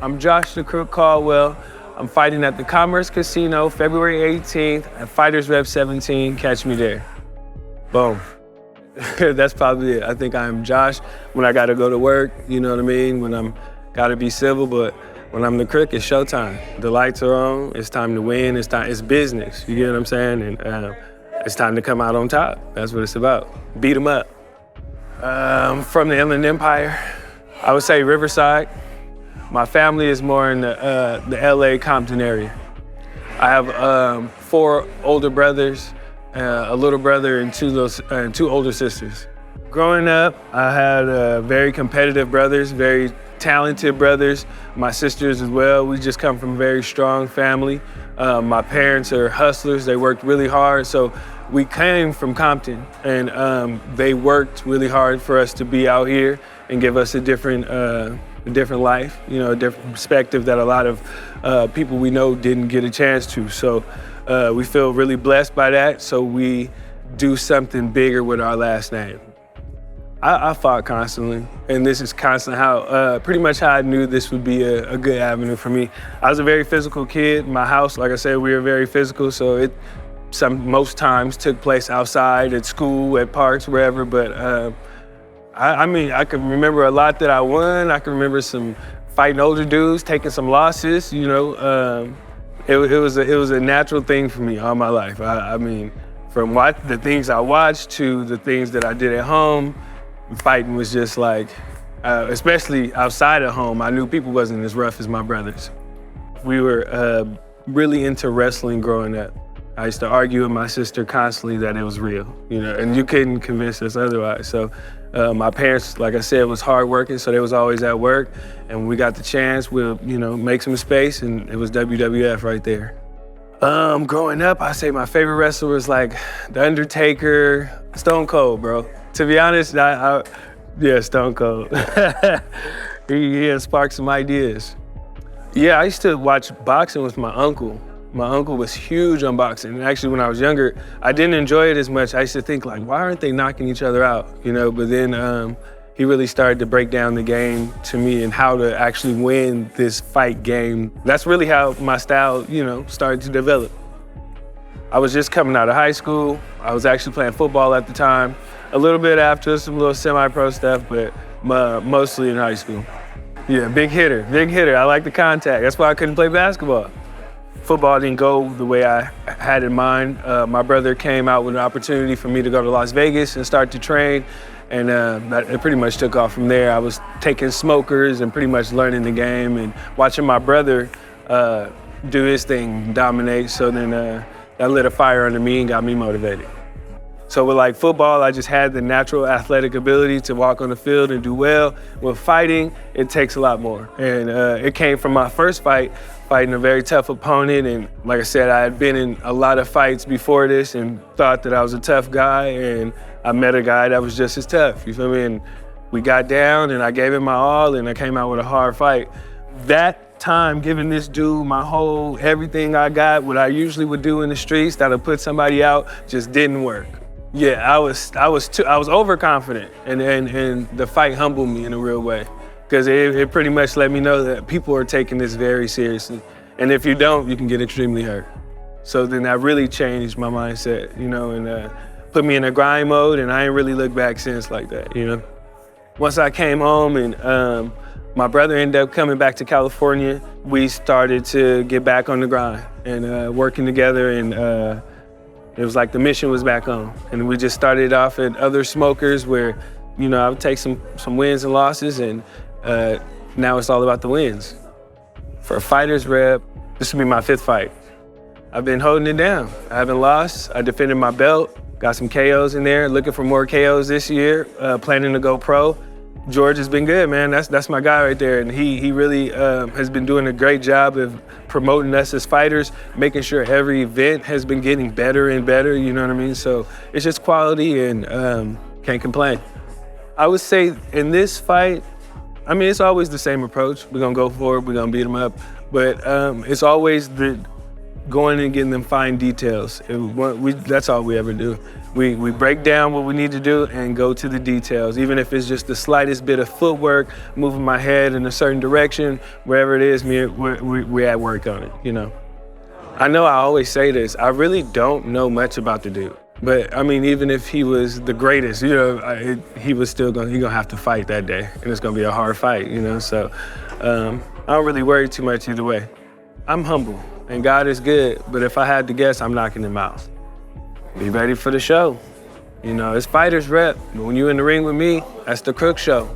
I'm Josh the Crook Caldwell. I'm fighting at the Commerce Casino February 18th at FightersRep 17. Catch me there. Boom. That's probably it. I think I'm Josh when I gotta go to work, you know what I mean? When I'm gotta be civil, but when I'm the Crook, it's showtime. The lights are on, it's time to win, it's business, you get what I'm saying? And it's time to come out on top. That's what it's about. Beat them up. From the Inland Empire, I would say Riverside. My family is more in the LA Compton area. I have 4 older brothers, a little brother and two older sisters. Growing up, I had very competitive brothers, very talented brothers, my sisters as well. We just come from a very strong family. My parents are hustlers, they worked really hard, so we came from Compton, and they worked really hard for us to be out here and give us a different life, you know, a different perspective that a lot of people we know didn't get a chance to. So we feel really blessed by that, so we do something bigger with our last name. I fought constantly, and this is constantly how, pretty much how I knew this would be a good avenue for me. I was a very physical kid. My house, like I said, we were very physical, so most times took place outside, at school, at parks, wherever, but I mean, I can remember a lot that I won. I can remember some fighting older dudes, taking some losses, you know. It was a natural thing for me all my life. I mean, from the things I watched to the things that I did at home, fighting was just like, especially outside of home, I knew people wasn't as rough as my brothers. We were really into wrestling growing up. I used to argue with my sister constantly that it was real, you know, and you couldn't convince us otherwise. So my parents, like I said, was hardworking, so they was always at work. And when we got the chance, we'll, you know, make some space, and it was WWF right there. Growing up, I say my favorite wrestler was like The Undertaker, Stone Cold, bro. To be honest, yeah, Stone Cold. he has sparked some ideas. Yeah, I used to watch boxing with my uncle. My uncle was huge on boxing. And actually, when I was younger, I didn't enjoy it as much. I used to think, like, why aren't they knocking each other out? You know, but then he really started to break down the game to me and how to actually win this fight game. That's really how my style, you know, started to develop. I was just coming out of high school. I was actually playing football at the time. A little bit after, some little semi-pro stuff, but mostly in high school. Yeah, big hitter. I like the contact. That's why I couldn't play basketball. Football didn't go the way I had in mind. My brother came out with an opportunity for me to go to Las Vegas and start to train, and it pretty much took off from there. I was taking smokers and pretty much learning the game and watching my brother do his thing, dominate, so then that lit a fire under me and got me motivated. So with like football, I just had the natural athletic ability to walk on the field and do well. With fighting, it takes a lot more. And it came from my first fight, fighting a very tough opponent. And like I said, I had been in a lot of fights before this and thought that I was a tough guy. And I met a guy that was just as tough, you feel me? And we got down and I gave it my all and I came out with a hard fight. That time, giving this dude my whole, everything I got, what I usually would do in the streets that'll put somebody out, just didn't work. Yeah, I was overconfident, and the fight humbled me in a real way, because it pretty much let me know that people are taking this very seriously, and if you don't, you can get extremely hurt. So then that really changed my mindset, you know, and put me in a grind mode, and I ain't really looked back since like that, you know. Once I came home and my brother ended up coming back to California, we started to get back on the grind and working together, and it was like the mission was back on. And we just started off at other smokers where, you know, I would take some wins and losses, and now it's all about the wins. For FightersRep, this will be my 5th fight. I've been holding it down. I haven't lost. I defended my belt, got some KOs in there, looking for more KOs this year, planning to go pro. George has been good, man. That's my guy right there, and he really has been doing a great job of promoting us as fighters, making sure every event has been getting better and better, you know what I mean? So it's just quality, and can't complain. I would say in this fight, I mean, it's always the same approach. We're gonna go for it, we're gonna beat them up, but it's always going and getting them fine details. That's all we ever do. We break down what we need to do and go to the details. Even if it's just the slightest bit of footwork, moving my head in a certain direction, wherever it is, we're at work on it, you know. I know I always say this, I really don't know much about the dude. But I mean, even if he was the greatest, you know, he was still gonna have to fight that day, and it's gonna be a hard fight, you know. So I don't really worry too much either way. I'm humble, and God is good. But if I had to guess, I'm knocking him out. Be ready for the show. You know, it's Fighters Rep. But when you're in the ring with me, that's the Crook Show.